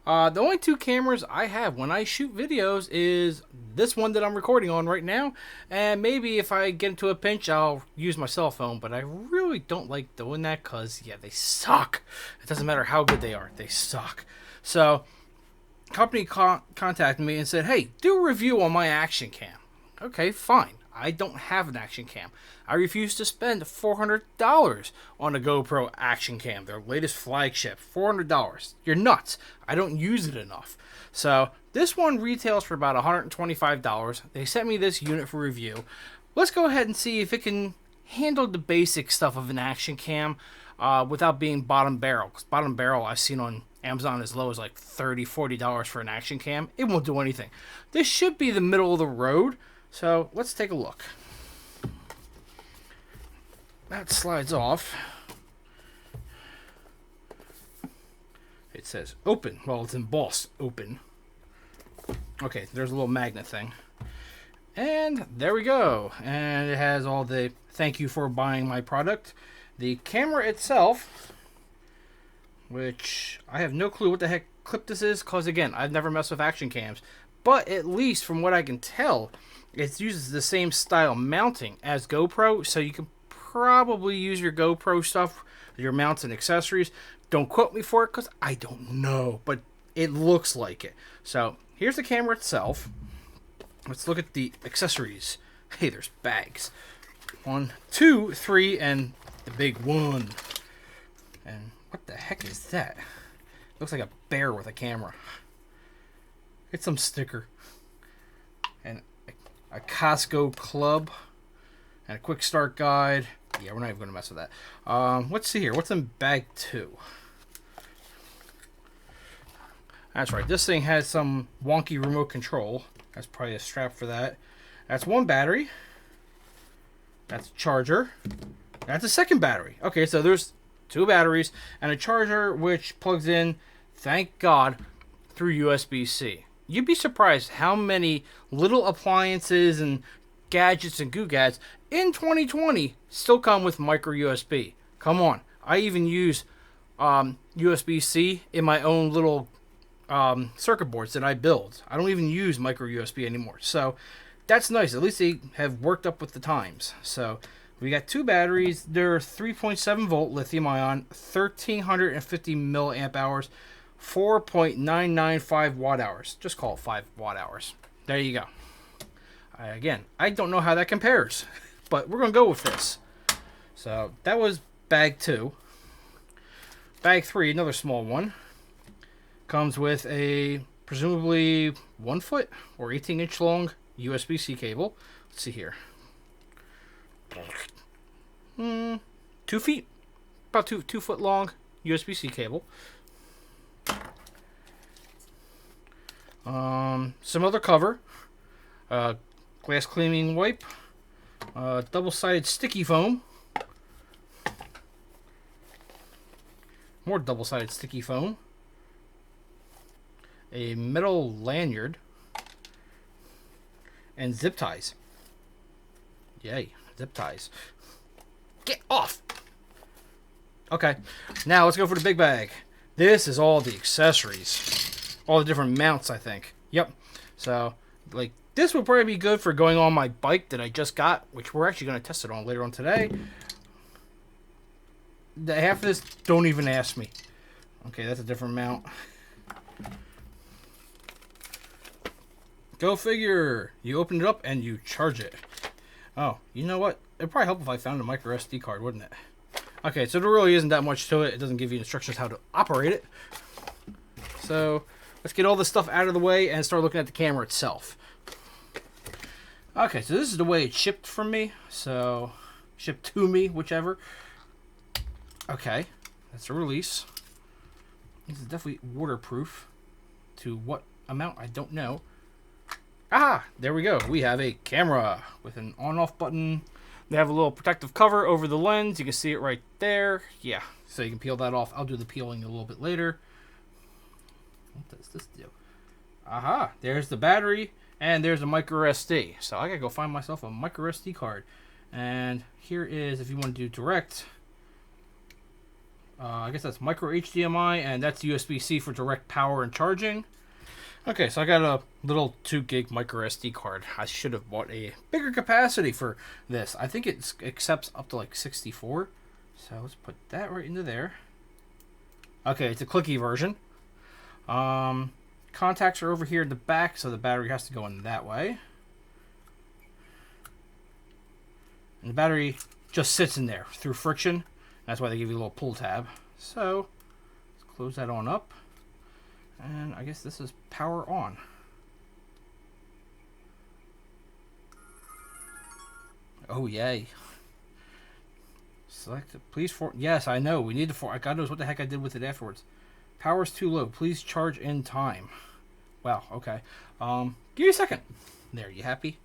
The only two cameras I have when I shoot videos is this one that I'm recording on right now, and maybe if I get into a pinch, I'll use my cell phone, but I really don't like doing that because, yeah, they suck. It doesn't matter how good they are, they suck. So, company contacted me and said, hey, do a review on my action cam. Okay, fine. I don't have an action cam. I refuse to spend $400 on a GoPro action cam, their latest flagship. $400. You're nuts. I don't use it enough. So this one retails for about $125. They sent me this unit for review. Let's go ahead and see if it can handle the basic stuff of an action cam without being bottom barrel. Because bottom barrel I've seen on Amazon as low as like $30, $40 for an action cam. It won't do anything. This should be the middle of the road. So let's take a look. That slides off. It says open. Well, it's embossed open. Okay, there's a little magnet thing. And there we go. And it has all the thank you for buying my product. The camera itself, which I have no clue what the heck clip this is, because again, I've never messed with action cams. But at least from what I can tell, it uses the same style mounting as GoPro, so you can probably use your GoPro stuff, your mounts and accessories. Don't quote me for it because I don't know, but it looks like it. So here's the camera itself. Let's look at the accessories. Hey, there's bags. 1, 2, 3, and the big one. And what the heck is that? Looks like a bear with a camera. It's some sticker. And a Costco club. And a quick start guide. Yeah, we're not even going to mess with that. Let's see here. What's in bag 2? That's right. This thing has some wonky remote control. That's probably a strap for that. That's one battery. That's a charger. That's a second battery. Okay, so there's 2 batteries and a charger which plugs in, thank God, through USB-C. You'd be surprised how many little appliances and gadgets and googads in 2020 still come with micro USB. Come on. I even use USB-C in my own little circuit boards that I build. I don't even use micro USB anymore. So that's nice. At least they have worked up with the times. So we got 2 batteries. They're 3.7 volt lithium ion, 1350 milliamp hours, 4.995 watt hours. Just call it 5 watt hours. There you go. Again, I don't know how that compares, but we're going to go with this. So that was bag 2. Bag 3, another small one, comes with a presumably 1 foot or 18-inch long USB-C cable. Let's see here. 2 feet, about 2 foot long USB-C cable. Some other cover. Glass cleaning wipe, double-sided sticky foam, more double-sided sticky foam, a metal lanyard, and zip ties. Yay, zip ties. Get off! Okay, now let's go for the big bag. This is all the accessories. All the different mounts, I think. Yep. So, like, this would probably be good for going on my bike that I just got, which we're actually going to test it on later on today. The half of this, don't even ask me. Okay, that's a different mount. Go figure. You open it up and you charge it. Oh, you know what? It'd probably help if I found a micro SD card, wouldn't it? Okay, so there really isn't that much to it. It doesn't give you instructions how to operate it. So let's get all this stuff out of the way and start looking at the camera itself. Okay, so this is the way it shipped from me. So, shipped to me, whichever. Okay, that's a release. This is definitely waterproof. To what amount, I don't know. Ah, there we go. We have a camera with an on-off button. They have a little protective cover over the lens. You can see it right there. Yeah, so you can peel that off. I'll do the peeling a little bit later. What does this do? Aha, there's the battery. And there's a micro SD. So I gotta go find myself a micro SD card. And here is, if you want to do direct I guess that's micro HDMI, and that's USB-C for direct power and charging. Okay, so I got a little 2 gig micro SD card. I should have bought a bigger capacity for this. I think it accepts up to like 64. So let's put that right into there. Okay, it's a clicky version. Contacts are over here in the back, so the battery has to go in that way. And the battery just sits in there through friction. That's why they give you a little pull tab. So let's close that on up. And I guess this is power on. Oh, yay. Select it. Please for... Yes, I know. We need to for... God knows what the heck I did with it afterwards. Power's too low. Please charge in time. Wow, okay. Give me a second. There, you happy?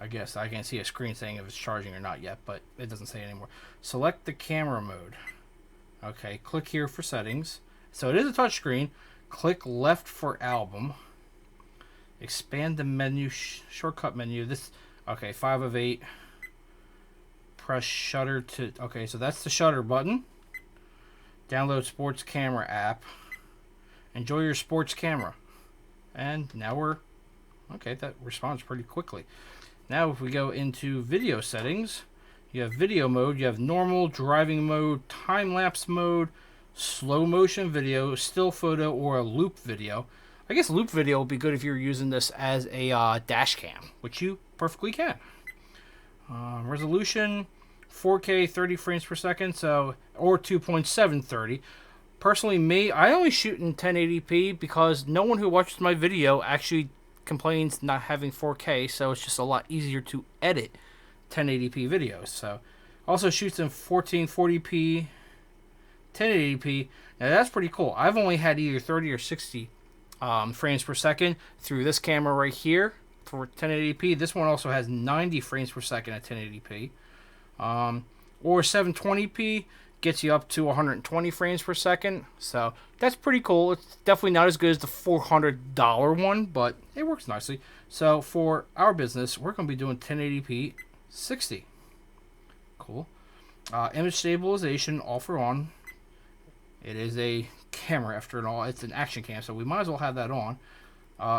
I guess I can't see a screen saying if it's charging or not yet, but it doesn't say anymore. Select the camera mode. Okay, click here for settings. So it is a touch screen. Click left for album. Expand the menu, shortcut menu. This, okay, 5 of 8. Press shutter to, okay, so that's the shutter button. Download sports camera app. Enjoy your sports camera. And now we're, okay, that responds pretty quickly. Now if we go into video settings, you have video mode, you have normal, driving mode, time-lapse mode, slow motion video, still photo, or a loop video. I guess loop video will be good if you're using this as a dash cam, which you perfectly can. Resolution, 4K 30 frames per second, so or 2.730. Personally, me, I only shoot in 1080p because no one who watches my video actually complains not having 4K, so it's just a lot easier to edit 1080p videos. So also shoots in 1440p, 1080p. Now that's pretty cool. I've only had either 30 or 60 frames per second through this camera right here for 1080p. This one also has 90 frames per second at 1080p. Or 720p gets you up to 120 frames per second. So that's pretty cool. It's definitely not as good as the $400 one, but it works nicely. So for our business, we're going to be doing 1080p 60. Cool. Image stabilization, off or on. It is a camera after all. It's an action cam, so we might as well have that on.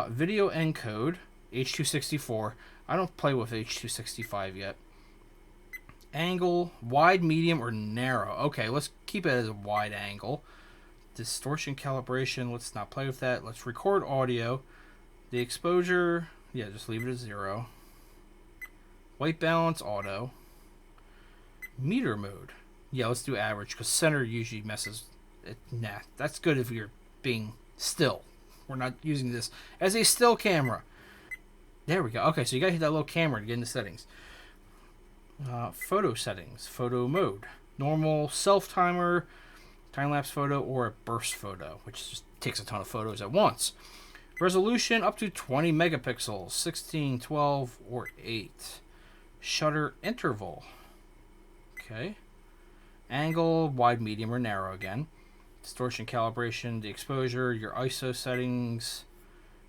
Video encode, H.264. I don't play with H.265 yet. Angle, wide, medium, or narrow. Okay, let's keep it as a wide angle. Distortion calibration, let's not play with that. Let's record audio. The exposure, yeah, just leave it at 0. White balance, auto. Meter mode. Yeah, let's do average, because center usually messes it. Nah, that's good if you're being still. We're not using this as a still camera. There we go. Okay, so you gotta hit that little camera to get into settings. Photo settings, photo mode, normal, self-timer, time-lapse photo, or a burst photo, which just takes a ton of photos at once. Resolution up to 20 megapixels, 16, 12, or 8. Shutter interval. Okay. Angle, wide, medium, or narrow again. Distortion calibration, the exposure, your ISO settings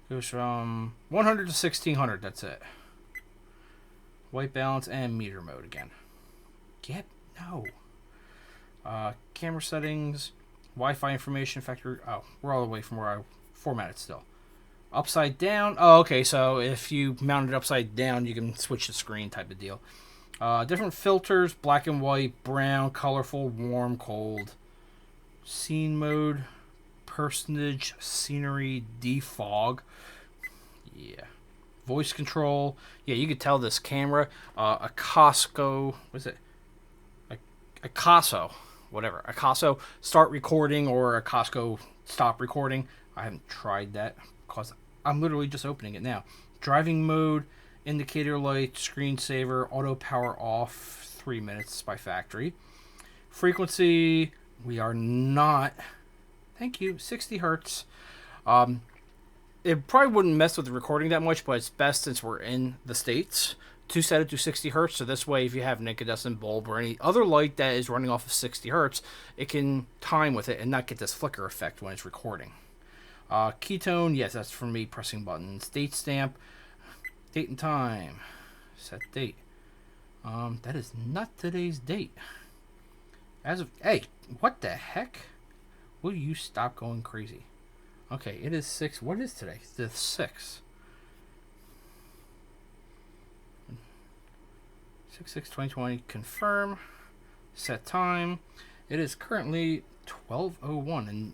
goes from 100 to 1600, that's it. White balance and meter mode again. No. Camera settings, Wi-Fi information factor. Oh, we're all the way from where I formatted still. Upside down. Oh, okay. So if you mount it upside down, you can switch the screen type of deal. Different filters: black and white, brown, colorful, warm, cold. Scene mode, personage, scenery, defog. Yeah. Voice control. Yeah, you could tell this camera. Akaso, what's it? Akaso, whatever. Akaso start recording or Akaso stop recording. I haven't tried that because I'm literally just opening it now. Driving mode, indicator light, screensaver, auto power off, 3 minutes by factory. Frequency, we are not, thank you, 60 hertz. It probably wouldn't mess with the recording that much, but it's best since we're in the States to set it to 60 hertz. So this way, if you have an incandescent bulb or any other light that is running off of 60 hertz, it can time with it and not get this flicker effect when it's recording. Ketone, yes, that's for me pressing buttons. Date stamp, date and time, set date. That is not today's date. As of... Hey, what the heck? Will you stop going crazy? Okay, it is 6. What is today? The 6th. 6/6/2020. Confirm. Set time. It is currently 12:01, and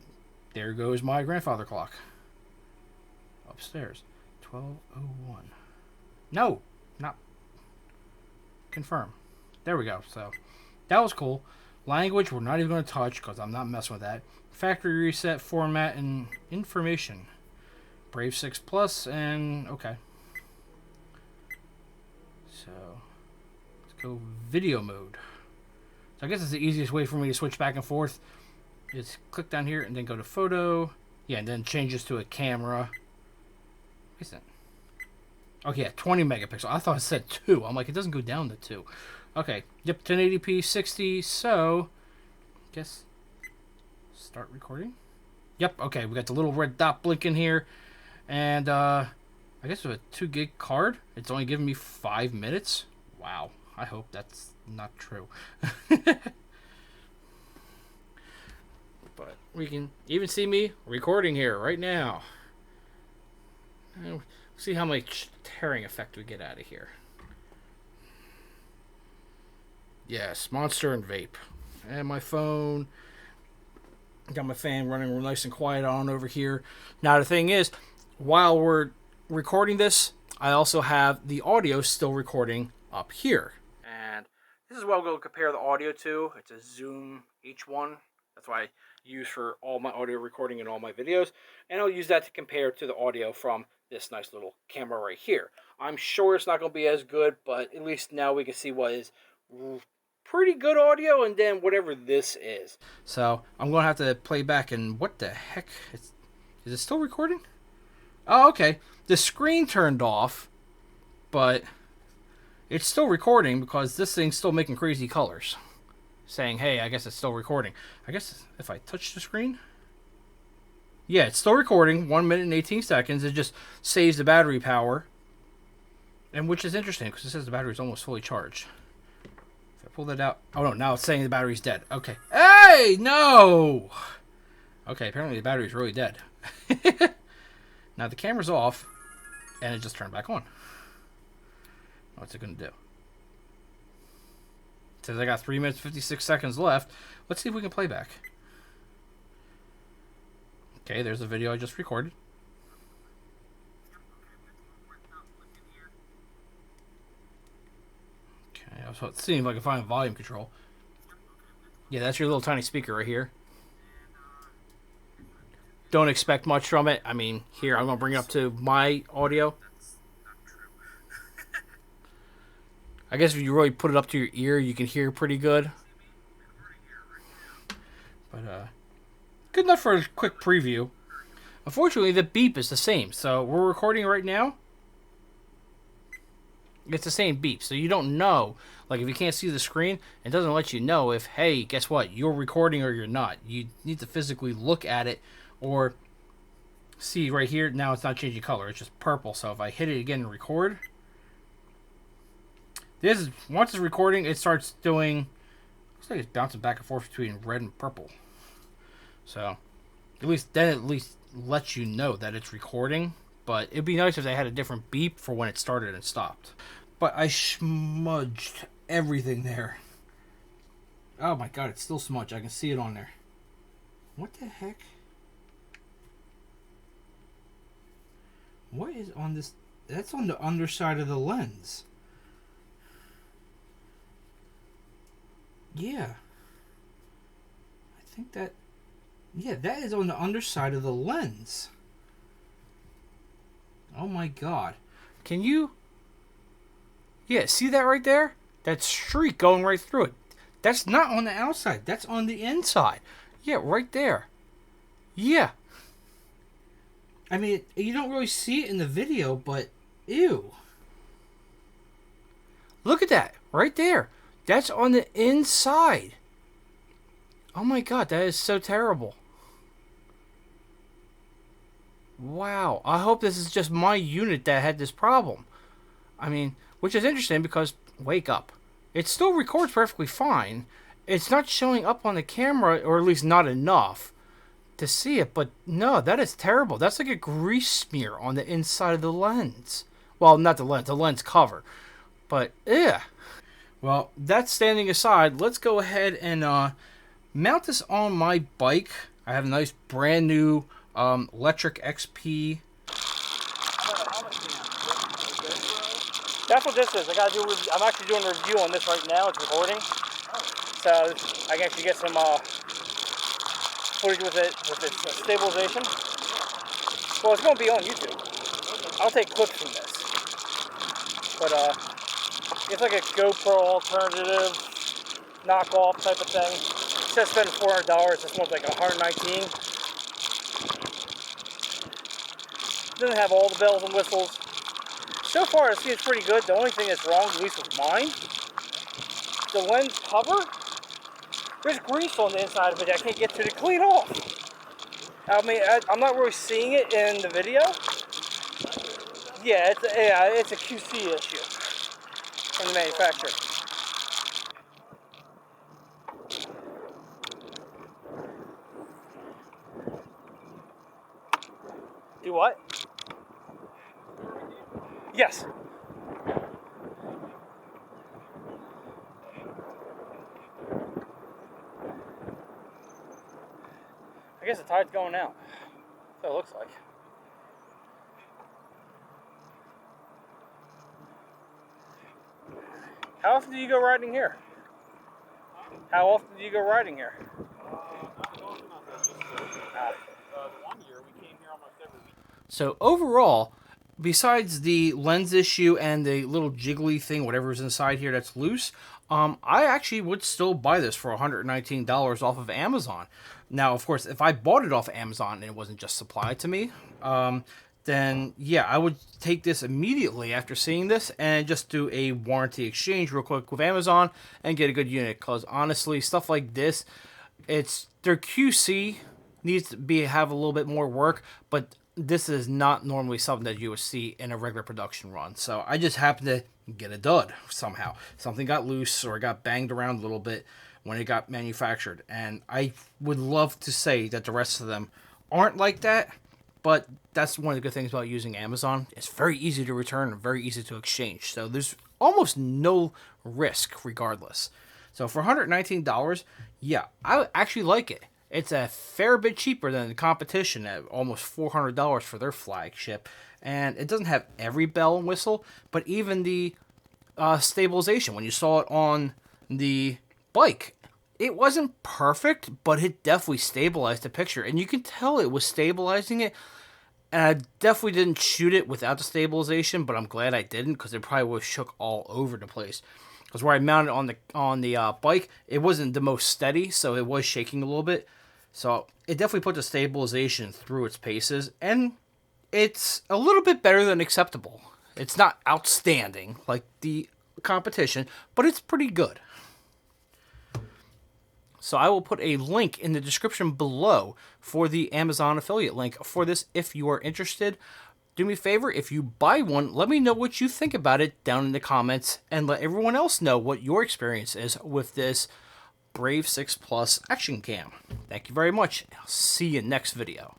there goes my grandfather clock. Upstairs. 12:01. No, not confirm. There we go. So that was cool. Language we're not even going to touch because I'm not messing with that. Factory reset, format, and information. Brave 6 Plus, and okay. So let's go video mode. So I guess it's the easiest way for me to switch back and forth. Is click down here and then go to photo. Yeah, and then change this to a camera. What is that? Okay, yeah, 20 megapixel. I thought it said 2. I'm like, it doesn't go down to 2. Okay, yep, 1080p, 60. So, guess start recording. Yep, okay, we got the little red dot blinking here. And, I guess with a 2 gig card, it's only giving me 5 minutes. Wow, I hope that's not true. But we can even see me recording here right now. See how much tearing effect we get out of here. Yes, Monster and Vape. And my phone. Got my fan running real nice and quiet on over here. Now the thing is, while we're recording this, I also have the audio still recording up here. And this is what I'm going to compare the audio to. It's a Zoom H1. That's why I use for all my audio recording and all my videos. And I'll use that to compare to the audio from this nice little camera right here. I'm sure it's not going to be as good, but at least now we can see what is pretty good audio and then whatever this is. So I'm going to have to play back, and what the heck? Is it still recording? Oh, okay. The screen turned off, but it's still recording because this thing's still making crazy colors. Saying, hey, I guess it's still recording. I guess if I touch the screen... Yeah, it's still recording, 1 minute and 18 seconds. It just saves the battery power. And which is interesting, because it says the battery is almost fully charged. If I pull that out... Oh, no, now it's saying the battery's dead. Okay. Hey, no! Okay, apparently the battery's really dead. Now the camera's off, and it just turned back on. What's it going to do? It says I got 3 minutes, 56 seconds left. Let's see if we can play back. Okay, there's the video I just recorded. Okay, I was seeing if I can find volume control. Yeah, that's your little tiny speaker right here. Don't expect much from it. I mean, here, I'm going to bring it up to my audio. I guess if you really put it up to your ear, you can hear pretty good. But, good enough for a quick preview. Unfortunately, the beep is the same. So, we're recording right now. It's the same beep. So, you don't know. Like, if you can't see the screen, it doesn't let you know if, hey, guess what? You're recording or you're not. You need to physically look at it or see right here. Now, it's not changing color. It's just purple. So, if I hit it again and record... This is, once it's recording, it starts doing, looks like it's bouncing back and forth between red and purple. So, at least lets you know that it's recording. But it'd be nice if they had a different beep for when it started and stopped. But I smudged everything there. Oh my god, it's still smudged. I can see it on there. What the heck? What is on this? That's on the underside of the lens. Yeah. I think that... Yeah, that is on the underside of the lens. Oh my god. Can you... Yeah, see that right there? That streak going right through it. That's not on the outside. That's on the inside. Yeah, right there. Yeah. I mean, you don't really see it in the video, but... Ew. Look at that. Right there. That's on the inside. Oh my god, that is so terrible. Wow. I hope this is just my unit that had this problem. I mean, which is interesting because, wake up. It still records perfectly fine. it's not showing up on the camera, or at least not enough to see it. But no, that is terrible. That's like a grease smear on the inside of the lens. Well, not the lens cover. But yeah. Well, that standing aside, let's go ahead and mount this on my bike. I have a nice brand new electric XP. That's what this is. I'm actually doing a review on this right now. It's recording, so I can actually get some footage with its stabilization. Well, it's going to be on YouTube. I'll take clips from this, but it's like a GoPro alternative knockoff type of thing. Instead of spending $400, this one's like $119. Doesn't have all the bells and whistles. So far, it seems pretty good. The only thing that's wrong, at least with mine, the lens cover, there's grease on the inside of it that I can't get to clean off. I mean, I'm not really seeing it in the video. Yeah, it's a QC issue from the manufacturer. Do what? Yes. I guess the tide's going out. That's what it looks like. How often do you go riding here? How often do you go riding here? Not often. One year we came here almost every week. So overall, besides the lens issue and the little jiggly thing, whatever's inside here that's loose, I actually would still buy this for $119 off of Amazon. Now, of course, if I bought it off of Amazon and it wasn't just supplied to me, then yeah, I would take this immediately after seeing this and just do a warranty exchange real quick with Amazon and get a good unit. Because honestly, stuff like this, their QC needs to have a little bit more work, but this is not normally something that you would see in a regular production run. So I just happened to get a dud somehow. Something got loose or got banged around a little bit when it got manufactured. And I would love to say that the rest of them aren't like that, but that's one of the good things about using Amazon. It's very easy to return and very easy to exchange. So there's almost no risk regardless. So for $119, yeah, I actually like it. It's a fair bit cheaper than the competition at almost $400 for their flagship. And it doesn't have every bell and whistle, but even the stabilization, when you saw it on the bike, it wasn't perfect, but it definitely stabilized the picture. And you can tell it was stabilizing it. And I definitely didn't shoot it without the stabilization, but I'm glad I didn't, because it probably would have shook all over the place. Because where I mounted on the bike, it wasn't the most steady, so it was shaking a little bit. So it definitely put the stabilization through its paces, and it's a little bit better than acceptable. It's not outstanding like the competition, but it's pretty good. So I will put a link in the description below for the Amazon affiliate link for this if you are interested. Do me a favor, if you buy one, let me know what you think about it down in the comments, and let everyone else know what your experience is with this Brave 6 Plus action cam. Thank you very much. I'll see you next video.